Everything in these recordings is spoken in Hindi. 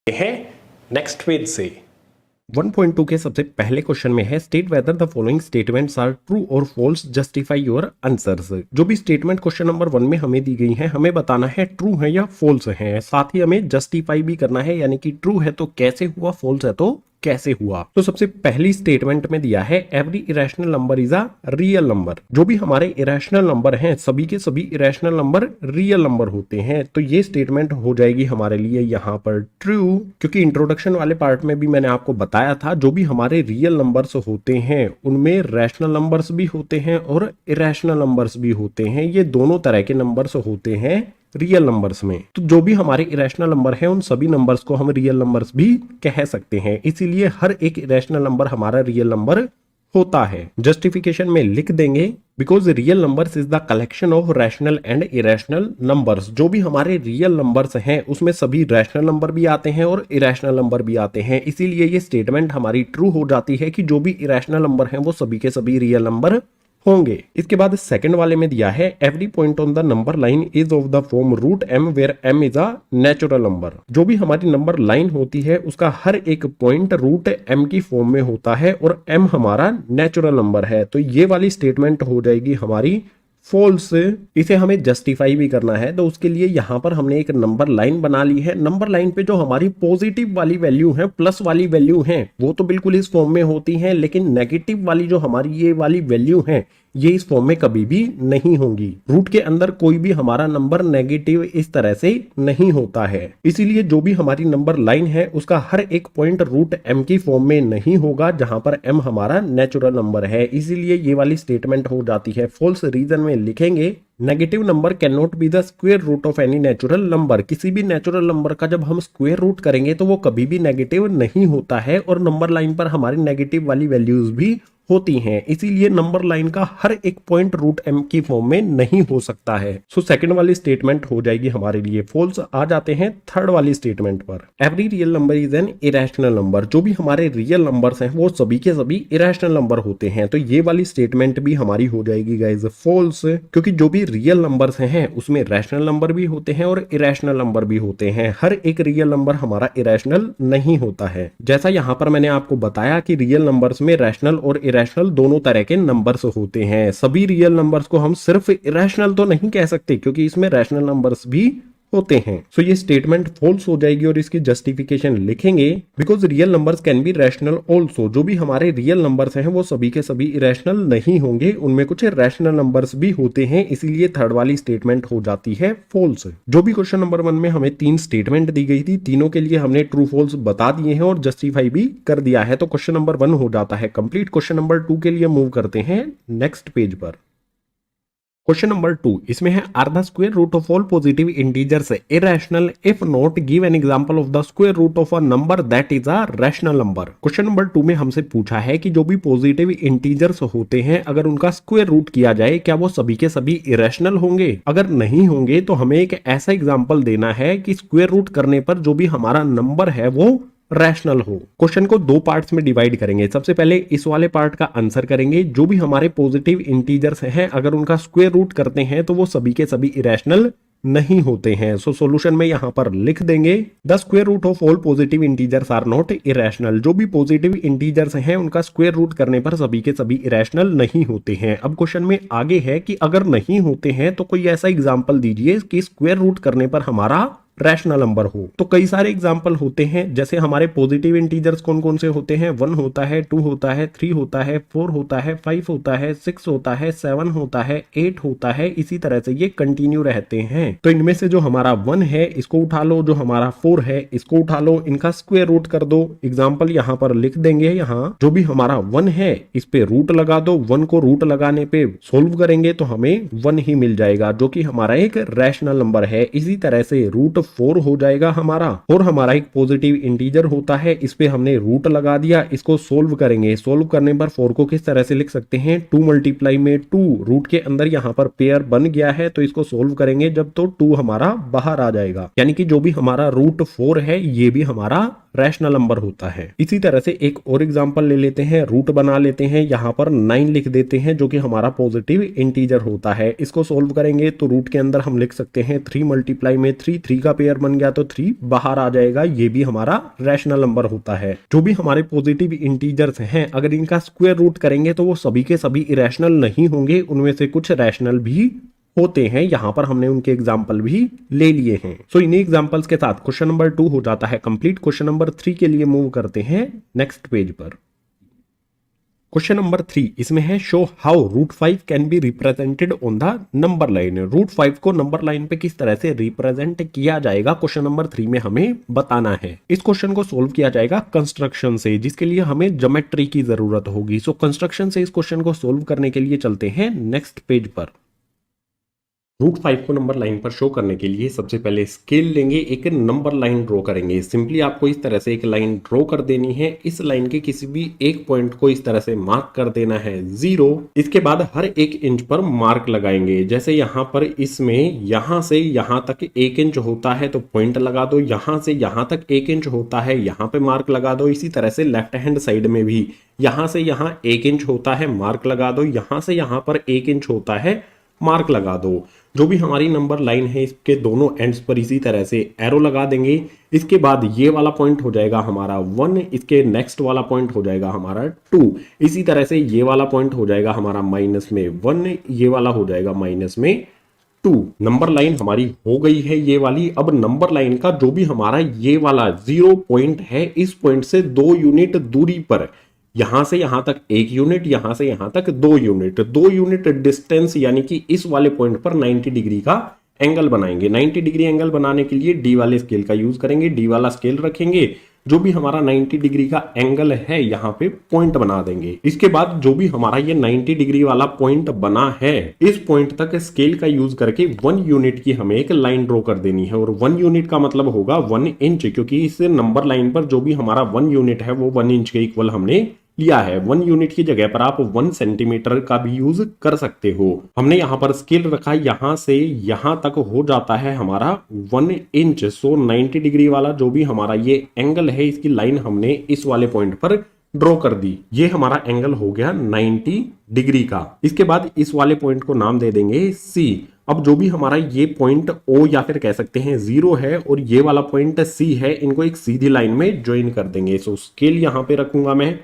है नेक्स्ट पेज से 1.2 के सबसे पहले क्वेश्चन में है state whether the following statements are true और फॉल्स जस्टिफाई योर आंसर्स। जो भी स्टेटमेंट क्वेश्चन नंबर 1 में हमें दी गई है हमें बताना है ट्रू है या फॉल्स है, साथ ही हमें जस्टिफाई भी करना है, यानी कि ट्रू है तो कैसे हुआ, फॉल्स है तो कैसे हुआ। तो सबसे पहली स्टेटमेंट में दिया है every irrational number is a real number. जो भी हमारे इरेशनल नंबर हैं सभी के सभी इरेशनल नंबर रियल नंबर होते हैं, तो ये स्टेटमेंट हो जाएगी हमारे लिए यहाँ पर ट्रू, क्योंकि इंट्रोडक्शन वाले पार्ट में भी मैंने आपको बताया था जो भी हमारे रियल नंबर्स होते हैं उनमें रैशनल नंबर्स भी होते हैं और इरेशनल नंबर्स भी होते हैं। ये दोनों तरह के नंबर्स होते हैं रियल नंबर्स में। तो जो भी हमारे इरेशनल नंबर है उन सभी नंबर्स को हम रियल नंबर्स भी कह सकते हैं, इसीलिए हर एक इरेशनल नंबर हमारा रियल नंबर होता है। जस्टिफिकेशन में लिख देंगे because real numbers is the collection of rational and irrational numbers. जो भी हमारे रियल नंबर्स हैं उसमें सभी रैशनल नंबर भी आते हैं और इरेशनल नंबर भी आते हैं, इसीलिए ये स्टेटमेंट हमारी ट्रू हो जाती है कि जो भी इरेशनल नंबर हैं वो सभी के सभी रियल नंबर होंगे। इसके बाद सेकंड वाले में दिया है every point on the number line is of the form root m where m is a natural number. जो भी हमारी नंबर लाइन होती है उसका हर एक पॉइंट रूट एम की फॉर्म में होता है और एम हमारा नेचुरल नंबर है, तो ये वाली स्टेटमेंट हो जाएगी हमारी फॉल्स। इसे हमें जस्टिफाई भी करना है तो उसके लिए यहां पर हमने एक नंबर लाइन बना ली है। नंबर लाइन पे जो हमारी पॉजिटिव वाली वैल्यू है, प्लस वाली वैल्यू है, वो तो बिल्कुल इस फॉर्म में होती हैं, लेकिन नेगेटिव वाली जो हमारी ये वाली वैल्यू है ये इस फॉर्म में कभी भी नहीं होंगी। रूट के अंदर कोई भी हमारा नंबर नेगेटिव इस तरह से नहीं होता है, इसीलिए जो भी हमारी नंबर लाइन है उसका हर एक पॉइंट रूट एम की फॉर्म में नहीं होगा जहां पर एम हमारा नेचुरल नंबर है, इसीलिए ये वाली स्टेटमेंट हो जाती है फॉल्स। रीजन में लिखेंगे negative number can not be the square root of any natural number. किसी भी नेचुरल नंबर का जब हम स्क्वायर रूट करेंगे तो वो कभी भी नेगेटिव नहीं होता है और नंबर लाइन पर हमारी नेगेटिव वाली वैल्यूज भी होती हैं, इसीलिए नंबर लाइन का हर एक पॉइंट रूट एम की फॉर्म में नहीं हो सकता है। सो सेकंड वाली स्टेटमेंट हो जाएगी हमारे लिए फॉल्स। आ जाते हैं थर्ड वाली स्टेटमेंट पर। Every real number is an irrational number. जो भी हमारे रियल नंबर्स हैं वो सभी के सभी इरेशनल नंबर होते हैं, तो ये वाली स्टेटमेंट भी हमारी हो जाएगी गाइज फॉल्स, क्योंकि जो भी रियल नंबर्स हैं उसमें रैशनल नंबर भी होते हैं और इरेशनल नंबर भी होते हैं। हर एक रियल नंबर हमारा इरेशनल नहीं होता है। जैसा यहां पर मैंने आपको बताया कि रियल नंबर्स में रैशनल और इरेशनल दोनों तरह के नंबर्स होते हैं। सभी रियल नंबर्स को हम सिर्फ इरेशनल तो नहीं कह सकते क्योंकि इसमें रैशनल नंबर्स भी होते हैं। सो ये स्टेटमेंट फॉल्स हो जाएगी और इसकी जस्टिफिकेशन लिखेंगे because real numbers can be rational also. जो भी हमारे रियल नंबर्स हैं वो सभी के सभी इरेशनल नहीं होंगे, उनमें कुछ रैशनल नंबर्स भी होते हैं, इसीलिए थर्ड वाली स्टेटमेंट हो जाती है फॉल्स। जो भी क्वेश्चन नंबर 1 में हमें 3 स्टेटमेंट दी गई थी तीनों के लिए हमने ट्रू फॉल्स बता दिए हैं और जस्टिफाई भी कर दिया है, तो क्वेश्चन नंबर 1 हो जाता है कंप्लीट। क्वेश्चन नंबर 2 के लिए मूव करते हैं नेक्स्ट पेज पर। क्वेश्चन नंबर 2 इसमें है are the square root of all positive integers irrational if not give an example of the square root of a number that is a rational number. Question number 2 में हमसे पूछा है कि जो भी पॉजिटिव इंटीजर्स होते हैं अगर उनका स्क्वायर रूट किया जाए क्या वो सभी के सभी इरेशनल होंगे। अगर नहीं होंगे तो हमें एक ऐसा एग्जाम्पल देना है कि स्क्वायर रूट करने पर जो भी हमारा नंबर है वो रैशनल हो। क्वेश्चन को 2 पार्ट्स में डिवाइड करेंगे। सबसे पहले इस वाले पार्ट का आंसर करेंगे। जो भी हमारे पॉजिटिव इंटीजर्स हैं अगर उनका स्क्वायर रूट करते हैं तो वो सभी के सभी इरेशनल नहीं होते हैं। सो सॉल्यूशन में यहां पर लिख देंगे the square root of all positive integers are not irrational. जो भी पॉजिटिव इंटीजर्स हैं उनका स्क्वायर रूट करने पर सभी के सभी इरेशनल नहीं होते हैं। अब क्वेश्चन में आगे है कि अगर नहीं होते हैं तो कोई ऐसा एग्जांपल दीजिए कि स्क्वायर रूट करने पर हमारा रैशनल नंबर हो। तो कई सारे एग्जाम्पल होते हैं, जैसे हमारे पॉजिटिव इंटीजर्स कौन कौन से होते हैं, 1 होता है, 2 होता है, 3 होता है, 4 होता है, 5 होता है, 6 होता है, 7 होता है, 8 होता है, इसी तरह से ये कंटिन्यू रहते हैं। तो इनमें से जो हमारा 1 है इसको उठा लो, जो हमारा 4 है इसको उठा लो, इनका स्क्वायर रूट कर दो। एग्जाम्पल यहाँ पर लिख देंगे। यहाँ जो भी हमारा 1 है इस पे रूट लगा दो, 1 को रूट लगाने पे सोल्व करेंगे तो हमें 1 ही मिल जाएगा जो कि हमारा एक रैशनल नंबर है। इसी तरह से रूट 4 हो जाएगा हमारा, और हमारा एक पॉजिटिव इंटीजर होता है इस पे हमने रूट लगा दिया, इसको सोल्व करेंगे। सोल्व करने पर 4 को किस तरह से लिख सकते हैं, 2 मल्टीप्लाई में 2, रूट के अंदर यहाँ पर पेयर बन गया है तो इसको सोल्व करेंगे जब तो 2 हमारा बाहर आ जाएगा, यानी कि जो भी हमारा रूट 4 है ये भी हमारा रैशनल नंबर होता है। इसी तरह से एक और एग्जांपल ले लेते हैं, रूट बना लेते हैं, यहाँ पर 9 लिख देते हैं जो कि हमारा पॉजिटिव इंटीजर होता है। इसको सोल्व करेंगे तो रूट के अंदर हम लिख सकते हैं 3 मल्टीप्लाई में 3, 3 का का पेयर बन गया तो 3 बाहर आ जाएगा, ये भी हमारा रैशनल नंबर होता है। जो भी हमारे पॉजिटिव इंटीजर्स हैं अगर इनका स्क्वायर रूट करेंगे तो वो सभी के सभी इरेशनल नहीं होंगे, उनमें से कुछ रैशनल भी होते हैं। यहां पर हमने उनके एग्जाम्पल भी ले लिए हैं। सो इन्हीं एग्जाम्पल्स के साथ क्वेश्चन नंबर 2 हो जाता है कंप्लीट। क्वेश्चन नंबर 3 के लिए मूव करते हैं नेक्स्ट पेज पर। क्वेश्चन नंबर 3 इसमें है show how root 5 can be represented on the number line. Root 5 को नंबर लाइन पे किस तरह से रिप्रेजेंट किया जाएगा क्वेश्चन नंबर 3 में हमें बताना है। इस क्वेश्चन को सोल्व किया जाएगा कंस्ट्रक्शन से, जिसके लिए हमें ज्योमेट्री की जरूरत होगी। सो कंस्ट्रक्शन से इस क्वेश्चन को सोल्व करने के लिए चलते हैं नेक्स्ट पेज पर। रूट 5 को नंबर लाइन पर शो करने के लिए सबसे पहले स्केल लेंगे, एक नंबर लाइन ड्रॉ करेंगे। सिंपली आपको इस तरह से एक लाइन ड्रॉ कर देनी है। इस लाइन के किसी भी एक पॉइंट को इस तरह से मार्क कर देना है 0। इसके बाद हर 1 इंच पर मार्क लगाएंगे। जैसे यहाँ पर इसमें यहाँ से यहाँ तक 1 इंच होता है तो पॉइंट लगा दो, यहाँ से यहाँ तक 1 इंच होता है यहाँ पे मार्क लगा दो। इसी तरह से लेफ्ट हैंड साइड में भी यहाँ से यहाँ 1 इंच होता है मार्क लगा दो, यहाँ से यहाँ पर 1 इंच होता है मार्क लगा दो। जो भी हमारी नंबर लाइन है इसके दोनों एंड्स पर इसी तरह से एरो लगा देंगे। इसके बाद ये वाला पॉइंट हो जाएगा हमारा 1, इसके नेक्स्ट वाला पॉइंट हो जाएगा हमारा 2, इसी तरह से ये वाला पॉइंट हो जाएगा हमारा माइनस में 1, ये वाला हो जाएगा माइनस में 2। नंबर लाइन हमारी हो गई है ये वाली। अब नंबर लाइन का जो भी हमारा ये वाला 0 पॉइंट है, इस पॉइंट से 2 यूनिट दूरी पर यहां से यहां तक 1 यूनिट, यहां से यहां तक 2 यूनिट, 2 यूनिट डिस्टेंस यानी कि इस वाले पॉइंट पर 90 डिग्री का एंगल बनाएंगे। 90 डिग्री एंगल बनाने के लिए डी वाले स्केल का यूज करेंगे, डी वाला स्केल रखेंगे। जो भी हमारा 90 डिग्री का एंगल है यहाँ पे पॉइंट बना देंगे। इसके बाद जो भी हमारा ये 90 डिग्री वाला पॉइंट बना है, इस पॉइंट तक स्केल का यूज करके 1 यूनिट की हमें एक लाइन ड्रॉ कर देनी है। और 1 यूनिट का मतलब होगा 1 इंच, क्योंकि इस नंबर लाइन पर जो भी हमारा 1 यूनिट है वो 1 इंच के इक्वल हमने लिया है। 1 यूनिट की जगह पर आप 1 सेंटीमीटर का भी यूज कर सकते हो। हमने यहाँ पर स्केल रखा, यहां से यहां तक हो जाता है हमारा 1 इंच। सो 90 डिग्री वाला जो भी हमारा ये एंगल है, इसकी लाइन हमने इस वाले पॉइंट पर ड्रॉ कर दी। ये हमारा एंगल हो गया 90 डिग्री का। इसके बाद इस वाले पॉइंट को नाम दे देंगे C। अब जो भी हमारा ये पॉइंट O या फिर कह सकते हैं 0 है और ये वाला पॉइंट C है, इनको एक सीधी लाइन में ज्वाइन कर देंगे। सो स्केल यहाँ पे रखूंगा मैं,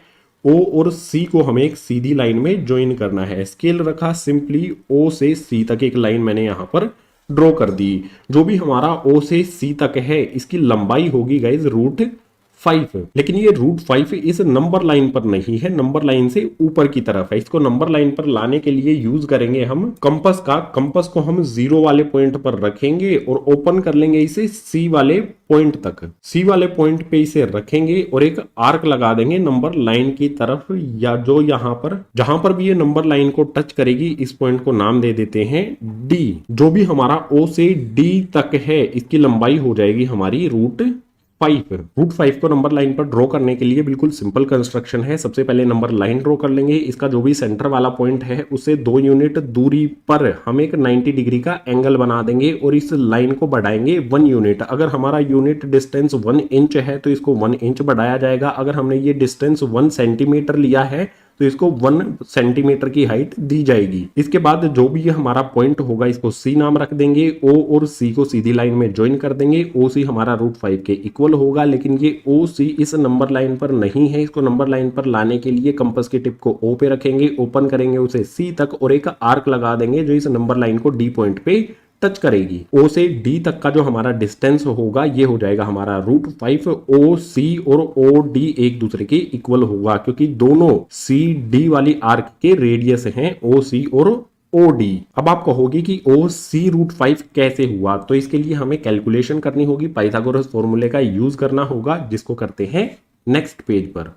O और C को हमें एक सीधी लाइन में ज्वाइन करना है। स्केल रखा, सिंपली O से C तक एक लाइन मैंने यहां पर ड्रॉ कर दी। जो भी हमारा O से C तक है, इसकी लंबाई होगी गाइज √5। लेकिन ये √5 इस नंबर लाइन पर नहीं है, नंबर लाइन से ऊपर की तरफ है। इसको नंबर लाइन पर लाने के लिए यूज करेंगे हम कंपास का। कंपास को हम 0 वाले पॉइंट पर रखेंगे और ओपन कर लेंगे इसे C वाले पॉइंट तक। C वाले पॉइंट पे इसे रखेंगे और एक आर्क लगा देंगे नंबर लाइन की तरफ, या जो यहाँ पर जहां पर भी ये नंबर लाइन को टच करेगी, इस पॉइंट को नाम दे देते हैं D। जो भी हमारा O से D तक है, इसकी लंबाई हो जाएगी हमारी √5। √5 को नंबर लाइन पर ड्रॉ करने के लिए बिल्कुल सिंपल कंस्ट्रक्शन है। सबसे पहले नंबर लाइन ड्रॉ कर लेंगे। इसका जो भी सेंटर वाला पॉइंट है, उससे 2 यूनिट दूरी पर हम एक 90 डिग्री का एंगल बना देंगे और इस लाइन को बढ़ाएंगे 1 यूनिट। अगर हमारा यूनिट डिस्टेंस 1 इंच है तो इसको 1 इंच बढ़ाया जाएगा। अगर हमने ये डिस्टेंस 1 सेंटीमीटर लिया है तो इसको 1 सेंटीमीटर की हाइट दी जाएगी। इसके बाद जो भी ये हमारा पॉइंट होगा, इसको C नाम रख देंगे। O और C को सीधी लाइन में ज्वाइन कर देंगे। OC हमारा √5 के इक्वल होगा, लेकिन ये OC इस नंबर लाइन पर नहीं है। इसको नंबर लाइन पर लाने के लिए कंपास की टिप को O पे रखेंगे, ओपन करेंगे उसे C तक और एक आर्क लगा देंगे जो इस नंबर लाइन को D पॉइंट पे टच करेगी। O से D तक का जो हमारा डिस्टेंस होगा, ये हो जाएगा हमारा √5। OC और OD एक दूसरे के इक्वल होगा, क्योंकि दोनों CD वाली आर्क के रेडियस हैं OC और OD। अब आप कहोगे कि OC √5 कैसे हुआ, तो इसके लिए हमें कैलकुलेशन करनी होगी, पाइथागोरस फॉर्मूले का यूज करना होगा, जिसको करते हैं नेक्स्ट पेज पर।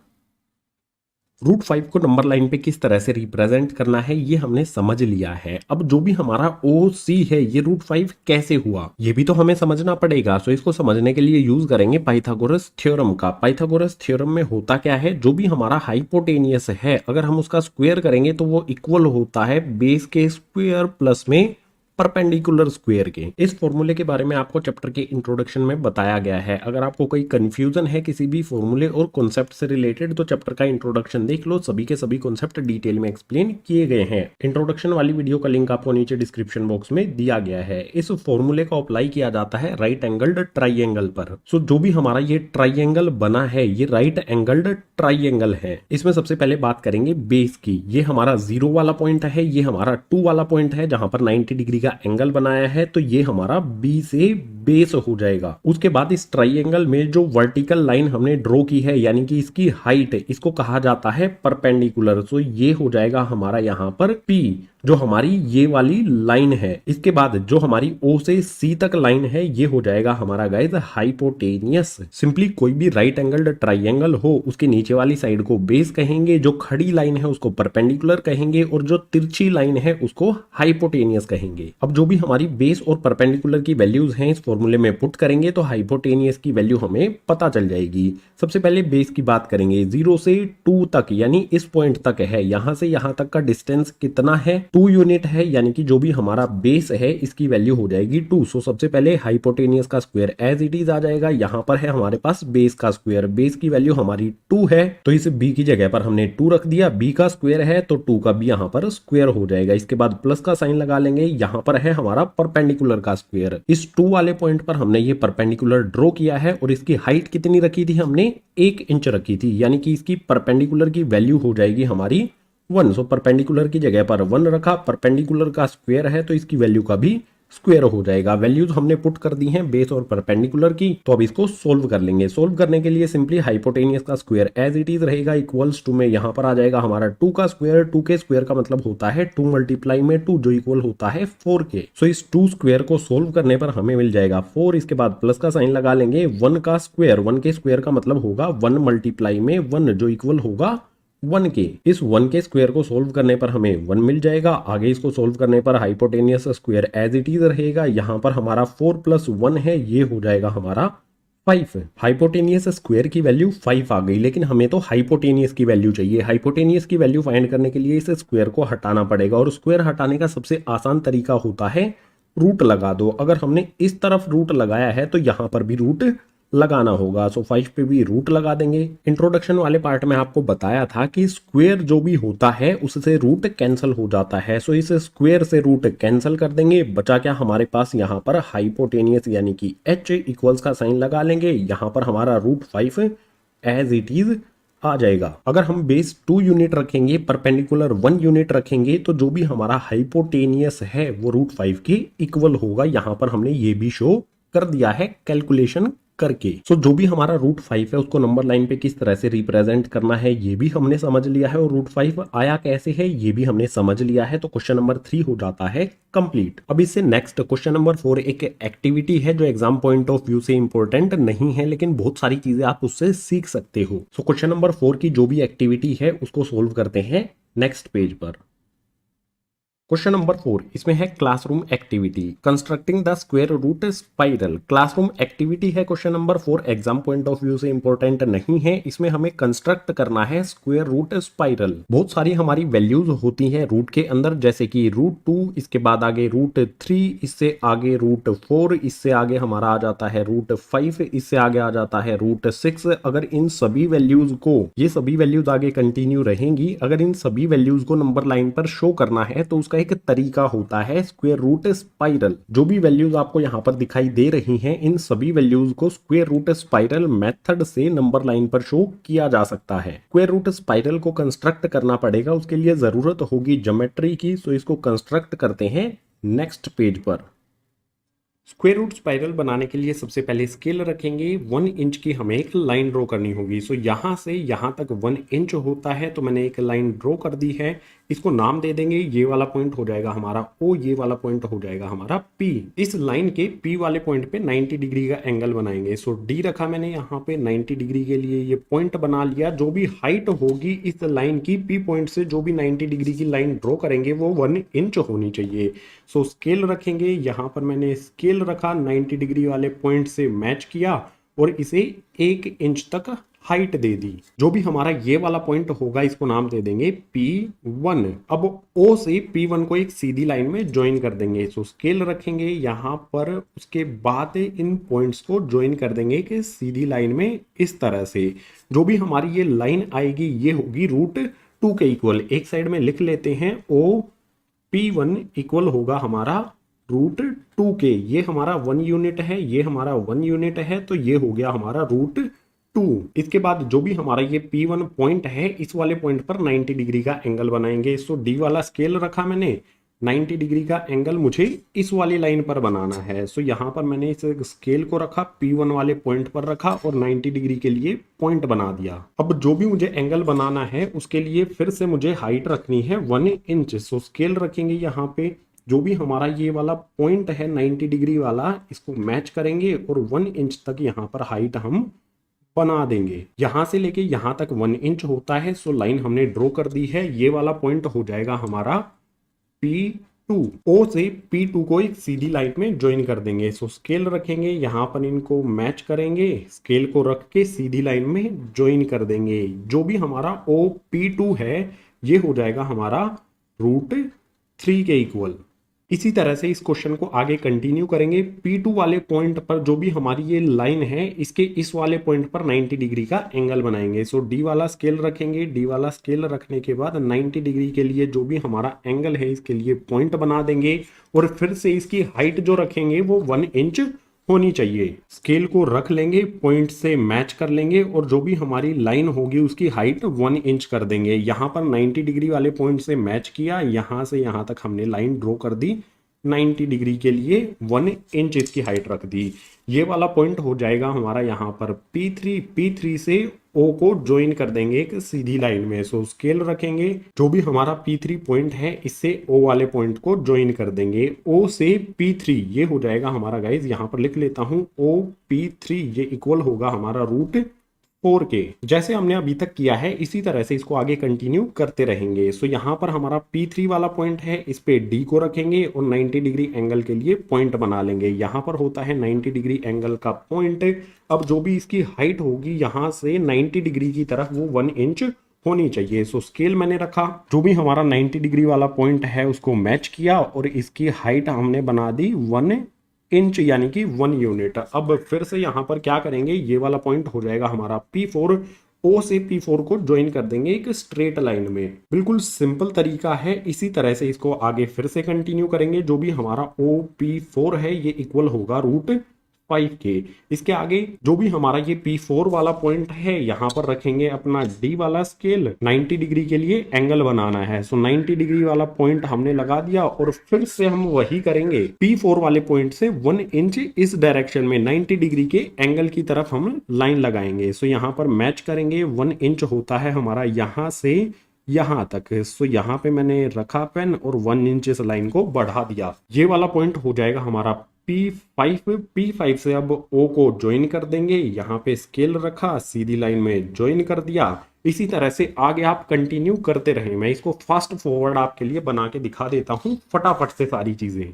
√5 को नंबर लाइन पे किस तरह से रिप्रेजेंट करना है ये हमने समझ लिया है। अब जो भी हमारा OC है, ये √5 कैसे हुआ ये भी तो हमें समझना पड़ेगा। सो इसको समझने के लिए यूज करेंगे पाइथागोरस थ्योरम का। पाइथागोरस थ्योरम में होता क्या है, जो भी हमारा हाइपोटेनियस है, अगर हम उसका स्क्वायर करेंगे तो वो इक्वल होता है बेस के स्क्वायर प्लस में परपेंडिकुलर स्क्वायर के। इस फॉर्मूले के बारे में आपको चैप्टर के इंट्रोडक्शन में बताया गया है। अगर आपको कोई कंफ्यूजन है किसी भी फॉर्मूले और कॉन्सेप्ट से रिलेटेड तो चैप्टर का इंट्रोडक्शन देख लो, सभी के सभी कॉन्सेप्ट डिटेल में एक्सप्लेन किए गए हैं। इंट्रोडक्शन वाली वीडियो का लिंक आपको नीचे डिस्क्रिप्शन बॉक्स में दिया गया है। इस फॉर्मूले का अप्लाई किया जाता है राइट एंगल्ड ट्राइंगल पर। सो जो भी हमारा ये ट्राइंगल बना है ये राइट एंगल्ड ट्राइंगल है। इसमें सबसे पहले बात करेंगे बेस की। ये हमारा 0 वाला पॉइंट है, ये हमारा 2 वाला पॉइंट है जहां पर 90 डिग्री का एंगल बनाया है, तो ये हमारा बी से बेस हो जाएगा। उसके बाद इस ट्राइंगल में जो वर्टिकल लाइन हमने ड्रॉ की है यानी कि इसकी हाइट, इसको कहा जाता है परपेंडिकुलर। तो ये हो जाएगा हमारा यहाँ पर पी, जो हमारी ये वाली लाइन है। इसके बाद जो हमारी ओ से सी तक लाइन है ये हो जाएगा हमारा गाइस हाइपोटेनियस। सिंपली कोई भी राइट एंगल्ड ट्राइंगल हो उसके नीचे वाली साइड को बेस कहेंगे, जो खड़ी लाइन है उसको परपेंडिकुलर कहेंगे और जो तिरछी लाइन है उसको हाइपोटेनियस कहेंगे। अब जो भी हमारी बेस और परपेंडिकुलर की वैल्यूज हैं इस फॉर्मूले में पुट करेंगे तो हाइपोटेनियस की वैल्यू हमें पता चल जाएगी। सबसे पहले बेस की बात करेंगे। 0 से 2 तक यानी इस पॉइंट तक है, यहां से यहां तक का डिस्टेंस कितना है 2 यूनिट है, यानी कि जो भी हमारा बेस है इसकी वैल्यू हो जाएगी 2। सो सबसे पहले हाइपोटेनियस का स्क्वायर एज इट इज आ जाएगा। यहां पर है हमारे पास बेस का स्क्वायर, बेस की वैल्यू हमारी 2 है तो इस b की जगह पर हमने 2 रख दिया। b का स्क्वायर है तो 2 का भी यहां पर स्क्वायर हो जाएगा। इसके बाद प्लस का साइन लगा लेंगे। यहां पर है हमारा परपेंडिकुलर का स्क्वायर। इस 2 वाले पॉइंट पर हमने ये परपेंडिकुलर ड्रॉ किया है और इसकी हाइट कितनी रखी थी हमने 1 इंच रखी थी, यानी कि इसकी परपेंडिकुलर की वैल्यू हो जाएगी हमारी 1। सो परपेंडिकुलर की जगह पर 1 रखा, परपेंडिकुलर का स्क्वायर है तो इसकी वैल्यू का भी स्क्वायर हो जाएगा। वैल्यूज हमने पुट कर दी हैं बेस और परपेंडिकुलर की, तो अब इसको सोल्व कर लेंगे। सोल्व करने के लिए सिंपली हाइपोटेनियस का स्क्वायर एज इट इज रहेगा इक्वल्स टू में यहाँ पर आ जाएगा हमारा 2 का स्क्वायर। 2 के स्क्वायर का मतलब होता है 2 मल्टीप्लाई में 2 जो इक्वल होता है 4 के। सो इस 2 स्क्वायर को सोल्व करने पर हमें मिल जाएगा 4। इसके बाद प्लस का साइन लगा लेंगे। 1 का स्क्वायर, 1 के स्क्वायर का मतलब होगा 1 मल्टीप्लाई में 1 जो इक्वल होगा 1 के। इस 1 के स्क्वायर को सोल्व करने पर हमें 1 मिल जाएगा। आगे इसको सोल्व करने पर hypotenuse square as it is रहेगा। यहां पर हमारा 4 + 1 है, ये हो जाएगा हमारा 5। हाइपोटेनियस स्क्वायर की वैल्यू 5 आ गई, लेकिन हमें तो हाइपोटेनियस की वैल्यू चाहिए। हाइपोटेनियस की वैल्यू फाइंड करने के लिए इस स्क्वायर को हटाना पड़ेगा और स्क्वायर हटाने का सबसे आसान तरीका होता है रूट लगा दो। अगर हमने इस तरफ रूट लगाया है तो यहां पर भी रूट लगाना होगा। सो 5 पे भी रूट लगा देंगे। इंट्रोडक्शन वाले पार्ट में आपको बताया था कि स्क्वायर जो भी होता है उससे रूट कैंसिल हो जाता है। सो इस स्क्वायर से रूट कैंसिल कर देंगे। बचा क्या हमारे पास यहाँ पर हाइपोटेनियस यानी कि h इक्वल्स का साइन लगा लेंगे। यहाँ पर हमारा √5 एज इट इज आ जाएगा। अगर हम बेस 2 यूनिट रखेंगे, परपेंडिकुलर 1 यूनिट रखेंगे तो जो भी हमारा हाइपोटेनियस है वो √5 के इक्वल होगा। यहाँ पर हमने ये भी शो कर दिया है कैलकुलेशन करके। सो जो भी हमारा √5 है उसको नंबर लाइन पे किस तरह से रिप्रेजेंट करना है ये भी हमने समझ लिया है और √5 आया कैसे है ये भी हमने समझ लिया है। तो क्वेश्चन नंबर 3 हो जाता है कंप्लीट। अब इससे नेक्स्ट क्वेश्चन नंबर 4 एक एक्टिविटी है जो एग्जाम पॉइंट ऑफ व्यू से इंपॉर्टेंट नहीं है, लेकिन बहुत सारी चीजें आप उससे सीख सकते हो। सो क्वेश्चन नंबर 4 की जो भी एक्टिविटी है उसको सोल्व करते हैं नेक्स्ट पेज पर। क्वेश्चन नंबर 4 इसमें है classroom activity constructing the square root spiral. Classroom activity है question number 4, exam point of view से इंपॉर्टेंट नहीं है। इसमें हमें कंस्ट्रक्ट करना है स्क्वायर रूट स्पाइरल। बहुत सारी हमारी वैल्यूज होती हैं रूट के अंदर, जैसे कि √2, इसके बाद आगे √3, इससे आगे √4, इससे आगे हमारा आ जाता है √5, इससे आगे आ जाता है √6। अगर इन सभी वैल्यूज को, ये सभी वैल्यूज आगे कंटिन्यू रहेंगी, अगर इन सभी वैल्यूज को नंबर लाइन पर शो करना है तो उसका एक तरीका होता है स्क्वायर रूट स्पाइरल। जो भी वैल्यूज आपको यहां पर दिखाई दे रही हैं इन सभी वैल्यूज को स्क्वायर रूट स्पाइरल मेथड से नंबर लाइन पर शो किया जा सकता है। स्क्वायर रूट स्पाइरल को कंस्ट्रक्ट करना पड़ेगा, उसके लिए जरूरत होगी ज्योमेट्री की। सो इसको कंस्ट्रक्ट करते हैं नेक्स्ट पेज पर। स्क्वायर रूट स्पाइरल बनाने के लिए सबसे पहले स्केल रखेंगे। 1 इंच की हमें एक लाइन ड्रॉ करनी होगी। सो यहां से यहां तक 1 इंच होता है, तो मैंने एक लाइन ड्रॉ कर दी है। इसको नाम दे देंगे, ये वाला पॉइंट हो जाएगा हमारा O, ये वाला पॉइंट हो जाएगा हमारा P। इस लाइन के P वाले पॉइंट पे 90 डिग्री का एंगल बनाएंगे। सो D रखा मैंने यहाँ पे 90 डिग्री के लिए, ये पॉइंट बना लिया। जो भी हाइट होगी इस लाइन की P पॉइंट से, जो भी 90 डिग्री की लाइन ड्रॉ करेंगे वो 1 इंच होनी चाहिए। सो स्केल रखेंगे, यहाँ पर मैंने स्केल रखा, 90 डिग्री वाले पॉइंट से मैच किया और इसे 1 इंच तक हाइट दे दी। जो भी हमारा ये वाला पॉइंट होगा इसको नाम दे देंगे P1। अब O से P1 को एक सीधी लाइन में ज्वाइन कर देंगे। सो स्केल रखेंगे यहाँ पर, उसके बाद इन पॉइंट्स को ज्वाइन कर देंगे कि सीधी लाइन में इस तरह से। जो भी हमारी ये लाइन आएगी ये होगी √2 के इक्वल। एक साइड में लिख लेते हैं OP1 इक्वल होगा हमारा √2 के। ये हमारा 1 यूनिट है, ये हमारा 1 यूनिट है, तो ये हो गया हमारा √2। इसके बाद जो भी हमारा ये P1 पॉइंट है इस वाले पॉइंट पर 90 डिग्री का एंगल बनाएंगे। सो D वाला स्केल रखा मैंने, 90 डिग्री का एंगल मुझे इस वाली लाइन पर बनाना है। सो यहाँ पर मैंने इस स्केल को रखा, P1 वाले पॉइंट पर रखा और 90 डिग्री के लिए पॉइंट बना दिया। अब जो भी मुझे एंगल बनाना है उसके लिए फिर से मुझे हाइट रखनी है 1 इंच। सो स्केल रखेंगे यहाँ पे, जो भी हमारा ये वाला पॉइंट है 90 डिग्री वाला, इसको मैच करेंगे और 1 इंच तक यहाँ पर हाइट हम बना देंगे। यहां से लेके यहां तक 1 इंच होता है। सो लाइन हमने ड्रॉ कर दी है। ये वाला पॉइंट हो जाएगा हमारा P2। O से P2 को एक सीधी लाइन में ज्वाइन कर देंगे। सो स्केल रखेंगे यहाँ पर, इनको मैच करेंगे, स्केल को रख के सीधी लाइन में ज्वाइन कर देंगे। जो भी हमारा OP2 है ये हो जाएगा हमारा √3 के इक्वल। इसी तरह से इस क्वेश्चन को आगे कंटिन्यू करेंगे। P2 वाले पॉइंट पर जो भी हमारी ये लाइन है इसके इस वाले पॉइंट पर 90 डिग्री का एंगल बनाएंगे। सो D वाला स्केल रखेंगे, D वाला स्केल रखने के बाद 90 डिग्री के लिए जो भी हमारा एंगल है इसके लिए पॉइंट बना देंगे और फिर से इसकी हाइट जो रखेंगे वो 1 इंच होनी चाहिए। स्केल को रख लेंगे, पॉइंट से मैच कर लेंगे और जो भी हमारी लाइन होगी उसकी हाइट 1 इंच कर देंगे। यहाँ पर 90 डिग्री वाले पॉइंट से मैच किया, यहाँ से यहाँ तक हमने लाइन ड्रॉ कर दी। 90 डिग्री के लिए 1 इंच इसकी हाइट रख दी। ये वाला पॉइंट हो जाएगा हमारा यहाँ पर P3 से O को ज्वाइन कर देंगे एक सीधी लाइन में। सो स्केल रखेंगे, जो भी हमारा P3 पॉइंट है इससे O वाले पॉइंट को ज्वाइन कर देंगे। O से P3 ये हो जाएगा हमारा, गाइज यहाँ पर लिख लेता हूँ, OP3 ये इक्वल होगा हमारा √4 के। जैसे हमने अभी तक किया है इसी तरह से इसको आगे कंटिन्यू करते रहेंगे। सो यहाँ पर हमारा P3 वाला पॉइंट है, इस पे D को रखेंगे और 90 डिग्री एंगल के लिए पॉइंट बना लेंगे। यहाँ पर होता है 90 डिग्री एंगल का पॉइंट। अब जो भी इसकी हाइट होगी यहाँ से 90 डिग्री की तरफ वो 1 इंच होनी चाहिए। सो स्केल मैंने रखा, जो भी हमारा 90 डिग्री वाला पॉइंट है उसको मैच किया और इसकी हाइट हमने बना दी 1 इंच यानी कि 1 यूनिट। अब फिर से यहाँ पर क्या करेंगे, ये वाला पॉइंट हो जाएगा हमारा P4। O से P4 को ज्वाइन कर देंगे एक स्ट्रेट लाइन में। बिल्कुल सिंपल तरीका है। इसी तरह से इसको आगे फिर से कंटिन्यू करेंगे। जो भी हमारा OP4 है ये इक्वल होगा √5 के। इसके आगे जो भी हमारा ये P4 वाला पॉइंट है यहाँ पर रखेंगे अपना D वाला स्केल। 90 डिग्री के लिए एंगल बनाना है। सो 90 डिग्री वाला पॉइंट हमने लगा दिया और फिर से हम वही करेंगे। P4 वाले पॉइंट से 1 इंच इस डायरेक्शन में 90 डिग्री के एंगल की तरफ हम लाइन लगाएंगे। सो यहाँ पर मैच करेंगे। 1 इंच होता है हमारा यहाँ से यहाँ तक। सो यहाँ पे मैंने रखा पेन और 1 इंच इस लाइन को बढ़ा दिया। ये वाला पॉइंट हो जाएगा हमारा P5 से अब O को ज्वाइन कर देंगे। यहाँ पे स्केल रखा, सीधी लाइन में ज्वाइन कर दिया। इसी तरह से आगे आप कंटिन्यू करते रहें। मैं इसको फास्ट फॉरवर्ड आपके लिए बना के दिखा देता हूँ फटाफट से सारी चीजें।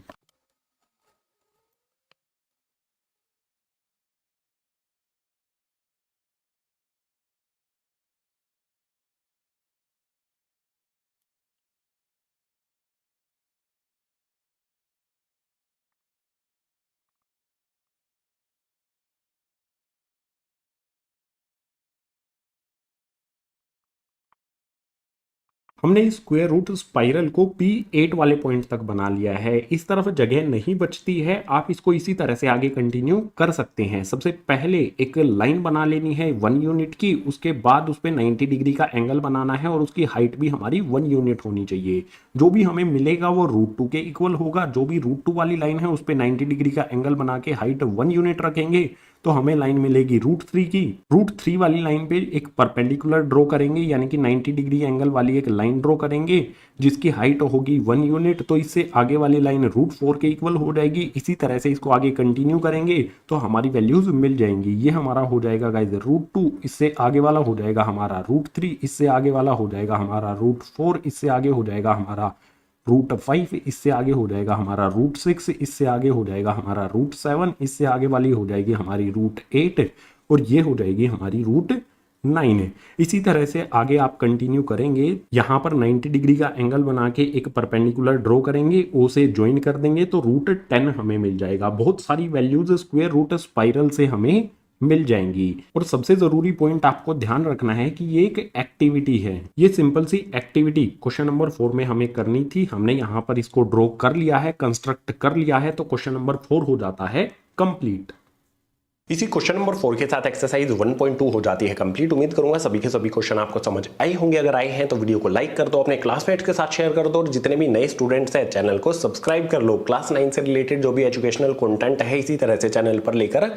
हमने स्क्वायर रूट स्पाइरल को P8 वाले पॉइंट तक बना लिया है। इस तरफ जगह नहीं बचती है, आप इसको इसी तरह से आगे कंटिन्यू कर सकते हैं। सबसे पहले एक लाइन बना लेनी है 1 यूनिट की, उसके बाद उस पर 90 डिग्री का एंगल बनाना है और उसकी हाइट भी हमारी 1 यूनिट होनी चाहिए। जो भी हमें मिलेगा वो √2 के इक्वल होगा। जो भी √2 वाली लाइन है उस पर 90 डिग्री का एंगल बना के हाइट 1 यूनिट रखेंगे तो हमें लाइन मिलेगी √3 की। √3 वाली लाइन पे एक परपेंडिकुलर ड्रॉ करेंगे, यानी कि 90 डिग्री एंगल वाली एक लाइन ड्रॉ करेंगे जिसकी हाइट होगी 1 यूनिट। तो इससे आगे वाली लाइन √4 के इक्वल हो जाएगी। इसी तरह से इसको आगे कंटिन्यू करेंगे तो हमारी वैल्यूज मिल जाएंगी। ये हमारा हो जाएगा गाइज √2, इससे आगे वाला हो जाएगा हमारा √3, इससे आगे वाला हो जाएगा हमारा √4, इससे आगे हो जाएगा हमारा √5, इससे आगे हो जाएगा हमारा √6, इससे आगे हो जाएगा हमारा √7, इससे आगे वाली हो जाएगी हमारी √8 और ये हो जाएगी हमारी रूट 9 है। इसी तरह से आगे आप कंटिन्यू करेंगे, यहाँ पर 90 डिग्री का एंगल बना के एक परपेंडिकुलर ड्रॉ करेंगे, ओ से ज्वाइन कर देंगे तो रूट 10 हमें मिल जाएगा। बहुत सारी वैल्यूज स्क्वायर रूट स्पाइरल से हमें मिल जाएंगी। और सबसे जरूरी पॉइंट आपको ध्यान रखना है कि ये एक एक्टिविटी है, ये सिंपल सी एक्टिविटी क्वेश्चन नंबर 4 में हमें करनी थी। हमने यहाँ पर इसको ड्रॉ कर लिया है, कंस्ट्रक्ट कर लिया है, तो क्वेश्चन नंबर 4 हो जाता है कंप्लीट। इसी क्वेश्चन नंबर 4 के साथ एक्सरसाइज 1.2 हो जाती है कंप्लीट। उम्मीद करूंगा सभी के सभी क्वेश्चन आपको समझ आए होंगे। अगर आए हैं तो वीडियो को लाइक कर दो, अपने क्लासमेट्स के साथ शेयर कर दो, और जितने भी नए स्टूडेंट्स हैं चैनल को सब्सक्राइब कर लो। क्लास 9 से रिलेटेड जो भी एजुकेशनल कंटेंट है इसी तरह से चैनल पर लेकर